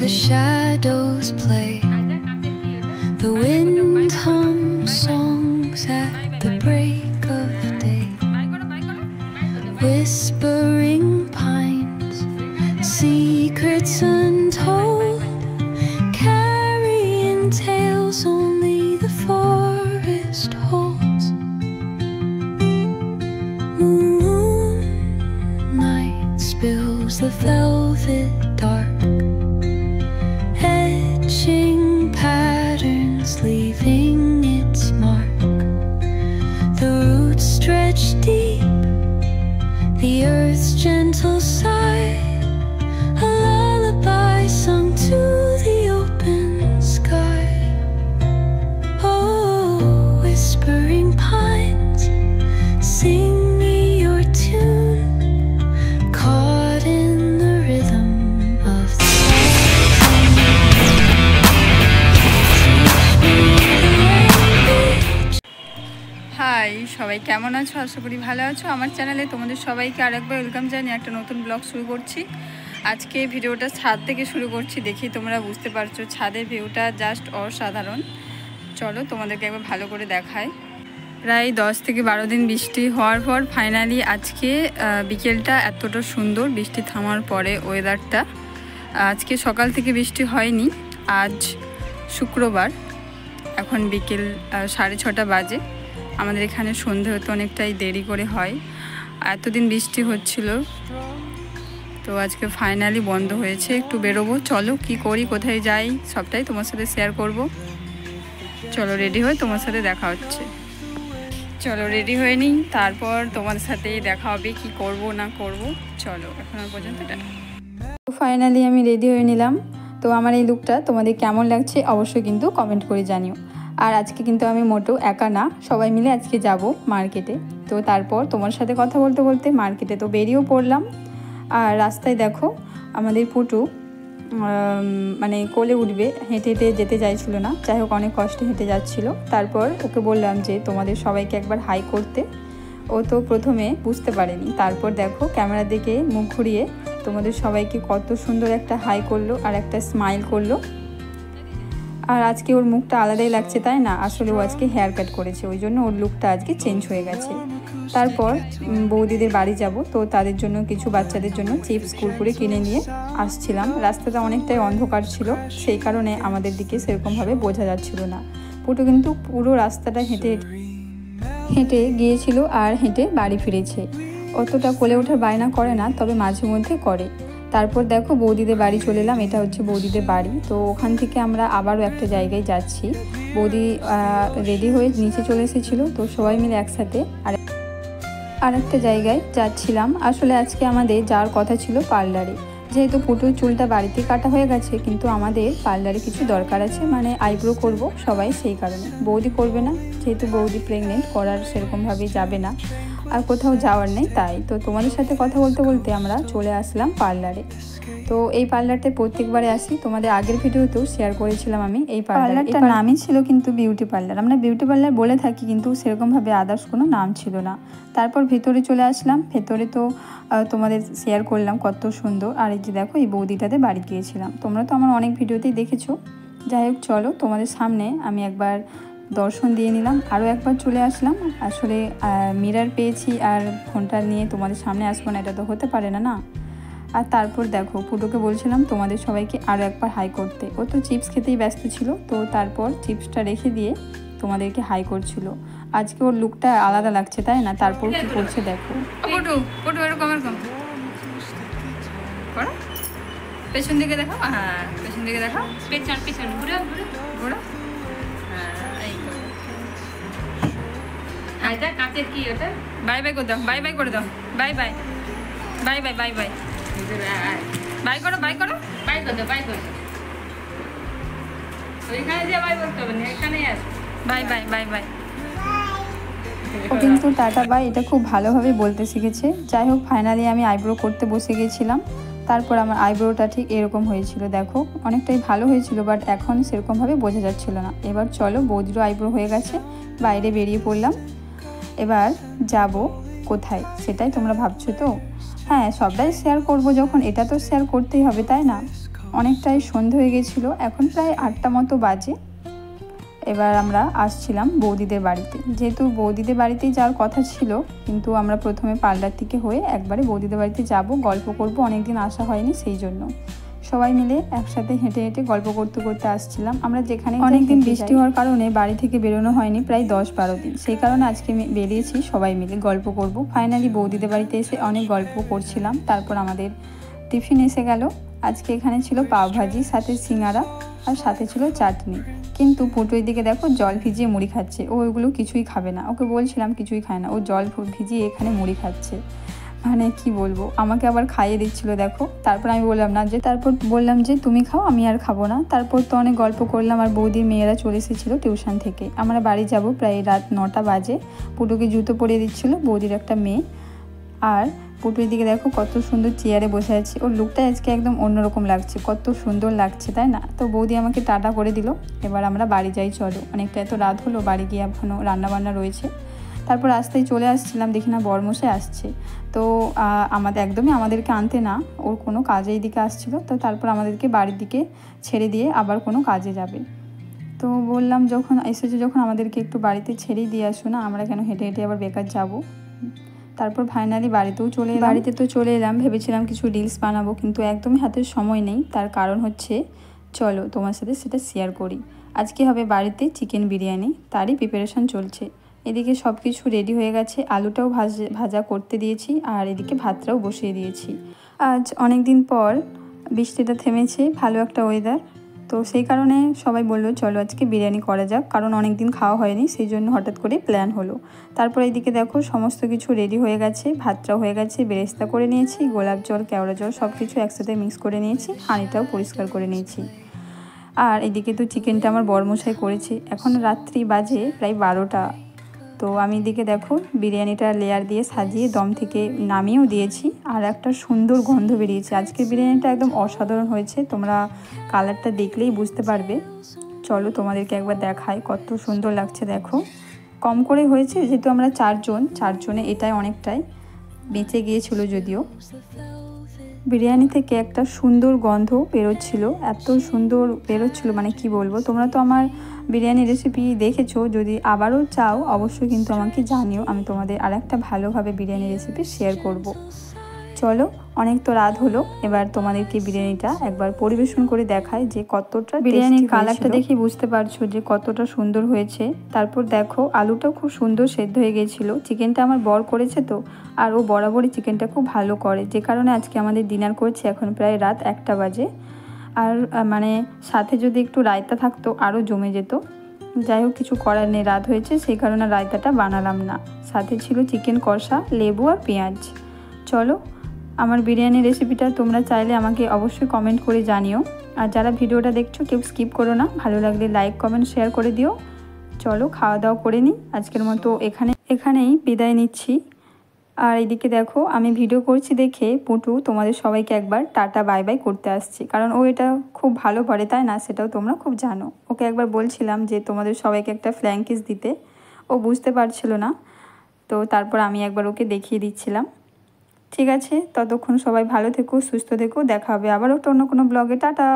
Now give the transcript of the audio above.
the shadows play. The wind hums songs at the break of day. Whispering pines, secrets untold, carrying tales only the forest holds. Moonlight spills the velvet dark, etching patterns, leaving its mark. The roots stretch deep, the earth's gentle sigh, a lullaby sung to the open sky. Oh, whispering pines, sing me your tune, caught in the rhythm of the hi সবাই, কেমন আছো? আশা করি ভালো আছো। আমার চ্যানেলে তোমাদের সবাইকে আরেকবার ওয়েলকাম জানিয়ে একটা নতুন ব্লগ শুরু করছি। আজকে ভিডিওটা ছাদ থেকে শুরু করছি। দেখি তোমরা বুঝতে পারছো ছাদের ভিউটা জাস্ট অসাধারণ। চলো তোমাদেরকে একবার ভালো করে দেখাই। প্রায় 10 থেকে 12 দিন বৃষ্টি হওয়ার পর ফাইনালি আজকে বিকেলটা এতটা সুন্দর, বৃষ্টি থামার পরে ওয়েদারটা। আজকে সকাল থেকে বৃষ্টি হয়নি, আজ শুক্রবার, এখন বিকেল 6:30 বাজে। আমাদের এখানে সন্ধে হতে অনেকটাই দেরি করে হয়, এতদিন বৃষ্টি হচ্ছিল, তো আজকে ফাইনালি বন্ধ হয়েছে। একটু বেরোবো, চলো কি করি, কোথায় যাই সবটাই তোমার সাথে শেয়ার করব। চলো রেডি হয়ে তোমার সাথে দেখা হচ্ছে। চলো রেডি হয়ে নিই, তারপর তোমার সাথে দেখা হবে কি করব না করব। চলো এখনো পর্যন্ত ফাইনালি আমি রেডি হয়ে নিলাম। তো আমার এই লুকটা তোমাদের কেমন লাগছে অবশ্যই কিন্তু কমেন্ট করে জানিও। আর আজকে কিন্তু আমি মোটেও একা না, সবাই মিলে আজকে যাব মার্কেটে। তো তারপর তোমার সাথে কথা বলতে বলতে মার্কেটে তো বেরিয়েও পড়লাম। আর রাস্তায় দেখো আমাদের পুটু মানে কোলে উঠবে, হেঁটে হেঁটে যেতে চাইছিল না, যাই হোক অনেক কষ্টে হেঁটে যাচ্ছিল। তারপর ওকে বললাম যে তোমাদের সবাইকে একবার হাই করতে। ও তো প্রথমে বুঝতে পারেনি, তারপর দেখো ক্যামেরার দিকে মুখ ঘুরিয়ে তোমাদের সবাইকে কত সুন্দর একটা হাই করলো আর একটা স্মাইল করলো। আর আজকে ওর মুখটা আলাদাই লাগছে, তাই না? আসলে ও আজকে হেয়ার কাট করেছে, ওই জন্য ওর লুকটা আজকে চেঞ্জ হয়ে গেছে। তারপর বৌদিদের বাড়ি যাব, তো তাদের জন্য কিছু বাচ্চাদের জন্য চিপস কুরকুরে কিনে নিয়ে আসছিলাম। রাস্তাটা অনেকটাই অন্ধকার ছিল, সেই কারণে আমাদের দিকে সেরকমভাবে বোঝা যাচ্ছিল না। পুটু কিন্তু পুরো রাস্তাটা হেঁটে হেঁটে গিয়েছিল আর হেঁটে বাড়ি ফিরেছে। অতটা কোলে ওঠার বায়না করে না, তবে মাঝে মধ্যে করে। তারপর দেখো বৌদিদের বাড়ি চলে এলাম, এটা হচ্ছে বৌদিদের বাড়ি। তো ওখান থেকে আমরা আবারও একটা জায়গায় যাচ্ছি। বৌদি রেডি হয়ে নিচে চলে এসেছিলো, তো সবাই মিলে একসাথে আর একটা জায়গায় যাচ্ছিলাম। আসলে আজকে আমাদের যাওয়ার কথা ছিল পার্লারে, যেহেতু পুটুর চুলটা বাড়িতে কাটা হয়ে গেছে, কিন্তু আমাদের পার্লারে কিছু দরকার আছে, মানে আইব্রো করব সবাই, সেই কারণে। বৌদি করবে না, যেহেতু বৌদি প্রেগনেন্ট, করার সেরকমভাবে যাবে না, আর কোথাও যাওয়ার নেই। তাই তো তোমাদের সাথে কথা বলতে বলতে আমরা চলে আসলাম পার্লারে। তো এই পার্লারটা প্রত্যেকবারে আসি, তোমাদের আগের ভিডিওতেও শেয়ার করেছিলাম আমি। এই পার্লারটার নামই ছিল কিন্তু বিউটি পার্লার, আমরা বিউটি পার্লার বলে থাকি, কিন্তু সেরকমভাবে আদার্স কোনো নাম ছিল না। তারপর ভেতরে চলে আসলাম, ভেতরে তো তোমাদের শেয়ার করলাম কত সুন্দর। আর এই যে দেখো এই বৌদিটাতে বাড়ি গিয়েছিলাম, তোমরা তো আমার অনেক ভিডিওতেই দেখেছো। যাই হোক চলো তোমাদের সামনে আমি একবার দর্শন দিয়ে নিলাম, আরও একবার চলে আসলাম। আসলে মিরর পেয়েছি আর ফোনটা নিয়ে তোমাদের সামনে আসবো না, এটা তো হতে পারে না না। আর তারপর দেখো পুটুকে বলছিলাম তোমাদের সবাইকে আরও একবার হাই করতে, ও তো চিপস খেতেই ব্যস্ত ছিল, তো তারপর চিপসটা রেখে দিয়ে তোমাদেরকে হাই করছিল। আজকে ওর লুকটা আলাদা লাগছে, তাই না? তারপর কি করছে দেখো। পুটু পুটু এরকম এরকম করো, পেছন দিকে দেখো, হ্যাঁ পেছন দিকে দেখো, পেছন পেছন ঘুরো ঘুরো ঘুরো, বাই বাই করে দাও, বাই বাই করে দাও, bye bye bye bye bye bye bye করো, বাই করো, বাই করে দাও, বাই করে দাও। ওইখানে যে বাই করতে হবে না, এখানেই আসো, বাই বাই বাই বাই। ও কিন্তু টাটা বাই এটা খুব ভালোভাবে বলতে শিখেছে। যাই হোক ফাইনালি আমি আইব্রো করতে বসে গেছিলাম। তারপর আমার আইব্রোটা ঠিক এরকম হয়েছিল, দেখো অনেকটাই ভালো হয়েছিল, বাট এখন সেরকমভাবে বোঝা যাচ্ছিল না। এবার চলো বৌদিরও আইব্রো হয়ে গেছে, বাইরে বেরিয়ে পড়লাম। এবার যাব কোথায় সেটাই তোমরা ভাবছো তো? হ্যাঁ সবটাই শেয়ার করব, যখন এটা তো শেয়ার করতেই হবে, তাই না? অনেকটাই সন্ধে হয়ে গেছিলো, এখন প্রায় 8টা মতো বাজে। এবার আমরা আসছিলাম বৌদিদের বাড়িতে, যেহেতু বৌদিদের বাড়িতেই যাওয়ার কথা ছিল, কিন্তু আমরা প্রথমে পার্লার থেকে হয়ে একবারে বৌদিদের বাড়িতে যাব, গল্প করব, অনেকদিন আসা হয়নি, সেই জন্য সবাই মিলে একসাথে হেঁটে হেঁটে গল্প করতে করতে আসছিলাম। আমরা যেখানে অনেকদিন বৃষ্টি হওয়ার কারণে বাড়ি থেকে বেরোনো হয়নি প্রায় 10-12 দিন, সেই কারণে আজকে বেরিয়েছি সবাই মিলে গল্প করব। ফাইনালি বৌদিদের বাড়িতে এসে অনেক গল্প করছিলাম। তারপর আমাদের টিফিন এসে গেল। আজকে এখানে ছিল পাওভাজি, সাথে সিঙ্গারা আর সাথে ছিল চাটনি। কিন্তু পুটুর দিকে দেখো জল ভিজিয়ে মুড়ি খাচ্ছে, ও ওইগুলো কিছুই খাবে না, ওকে বলছিলাম কিছুই খায় না, ও জল ভিজিয়ে এখানে মুড়ি খাচ্ছে। মানে কি বলবো, আমাকে আবার খাইয়ে দিচ্ছিল দেখো। তারপর আমি বললাম যে তুমি খাও, আমি আর খাবো না। তারপর তো অনেক গল্প করলাম, আর বৌদির মেয়েরা চলে এসেছিলো টিউশন থেকে। আমরা বাড়ি যাব প্রায় রাত 9টা বাজে। পুটুকে জুতো পরিয়ে দিচ্ছিলো বৌদির একটা মেয়ে। আর পুটুর দিকে দেখো কত সুন্দর চেয়ারে বসে আছে, ওর লুকটা আজকে একদম অন্যরকম লাগছে, কত সুন্দর লাগছে তাই না। তো বৌদি আমাকে টাটা করে দিল। এবার আমরা বাড়ি যাই, চলো, অনেকটা এত রাত হলো, বাড়ি গিয়ে এখনও রান্নাবান্না রয়েছে। তারপর রাস্তায় চলে আসছিলাম, দেখি না বরমশাই আসছে। তো আমাদেরকে আনতে না, ওর কোনো কাজে এইদিকে আসছিলো। তো তারপর আমাদেরকে বাড়ির দিকে ছেড়ে দিয়ে আবার কোনো কাজে যাবে। তো বললাম যখন আমাদেরকে একটু বাড়িতে ছেড়েই দিয়ে আসো না, আমরা কেন হেঁটে হেঁটে আবার বেকার যাব। তারপর ফাইনালি বাড়িতে তো চলে এলাম। ভেবেছিলাম কিছু রিলস বানাবো, কিন্তু একদমই হাতের সময় নেই। তার কারণ হচ্ছে, চলো তোমার সাথে সেটা শেয়ার করি। আজকে হবে বাড়িতে চিকেন বিরিয়ানি, তারই প্রিপারেশন চলছে। এদিকে সব কিছু রেডি হয়ে গেছে, আলুটাও ভাজা করতে দিয়েছি, আর এদিকে ভাতটাও বসিয়ে দিয়েছি। আজ অনেক দিন পর বৃষ্টিটা থেমেছে, ভালো একটা ওয়েদার। তো সেই কারণে সবাই বললো চলো আজকে বিরিয়ানি করা যাক, কারণ অনেক দিন খাওয়া হয়নি, সেই জন্য হঠাৎ করে প্ল্যান হলো। তারপর এইদিকে দেখো সমস্ত কিছু রেডি হয়ে গেছে, ভাতটাও হয়ে গেছে, বেরেস্তা করে নিয়েছি, গোলাপ জল, কেওড়া জল সব কিছু একসাথে মিক্স করে নিয়েছি, হাঁড়িটাও পরিষ্কার করে নিয়েছি। আর এদিকে তো চিকেনটা আমার বরমশাই করেছে। এখন রাত্রি বাজে প্রায় 12টা। তো আমি এদিকে দেখো বিরিয়ানিটা লেয়ার দিয়ে সাজিয়ে দম থেকে নামিয়েও দিয়েছি, আর একটা সুন্দর গন্ধ বেরিয়েছে। আজকের বিরিয়ানিটা একদম অসাধারণ হয়েছে, তোমরা কালারটা দেখলেই বুঝতে পারবে। চলো তোমাদেরকে একবার দেখাই, কত সুন্দর লাগছে দেখো। কম করে হয়েছে, যেহেতু আমরা চারজনে এটাই অনেকটাই বেঁচে গিয়েছিল। যদিও বিরিয়ানি থেকে একটা সুন্দর গন্ধ বেরোচ্ছিল, এত সুন্দর বেরোচ্ছিল, মানে কি বলবো। তোমরা তো আমার বিরিয়ানি রেসিপি দেখেছো, যদি আবারও চাও অবশ্যই কিন্তু আমাকে জানিও, আমি তোমাদের আরেকটা ভালোভাবে বিরিয়ানি রেসিপি শেয়ার করব। চলো, অনেক তো রাত হলো, এবার তোমাদেরকে বিরিয়ানিটা একবার পরিবেশন করে দেখায় যে কতটা বিরিয়ানির কালারটা দেখে বুঝতে পারছো যে কতটা সুন্দর হয়েছে। তারপর দেখো আলুটাও খুব সুন্দর সেদ্ধ হয়ে গেছিলো। চিকেনটা আমার বর করেছে তো, আর ও বরাবরই চিকেনটা খুব ভালো করে, যে কারণে আজকে আমাদের ডিনার করছে। এখন প্রায় রাত 1টা বাজে। আর মানে সাথে যদি একটু রায়তা থাকতো আরও জমে যেত। যাই হোক, কিছু করার নেই, রাত হয়েছে, সেই কারণে রায়তাটা বানালাম না। সাথে ছিল চিকেন কষা, লেবু আর পেঁয়াজ। চলো, আমার বিরিয়ানি রেসিপিটা তোমরা চাইলে আমাকে অবশ্যই কমেন্ট করে জানিও। আর যারা ভিডিওটা দেখছো কেউ স্কিপ করো না, ভালো লাগলে লাইক, কমেন্ট, শেয়ার করে দিও। চলো খাওয়া দাওয়া করে নিই, আজকের মতো এখানেই বিদায় নিচ্ছি। আর এদিকে দেখো আমি ভিডিও করছি দেখে পুটু তোমাদের সবাইকে একবার টাটা বাই বাই করতে আসছি, কারণ ও এটা খুব ভালো পারে তাই না, সেটাও তোমরা খুব জানো। ওকে একবার বলছিলাম যে তোমাদের সবাইকে একটা ফ্ল্যাং কিস দিতে, ও বুঝতে পারছিল না। তো তারপর আমি একবার ওকে দেখিয়ে দিচ্ছিলাম। ঠিক আছে, ততক্ষণ সবাই ভালো থেকো, সুস্থ থেকো, দেখা হবে আবার একটা অন্য কোনো ব্লগে। টাটা।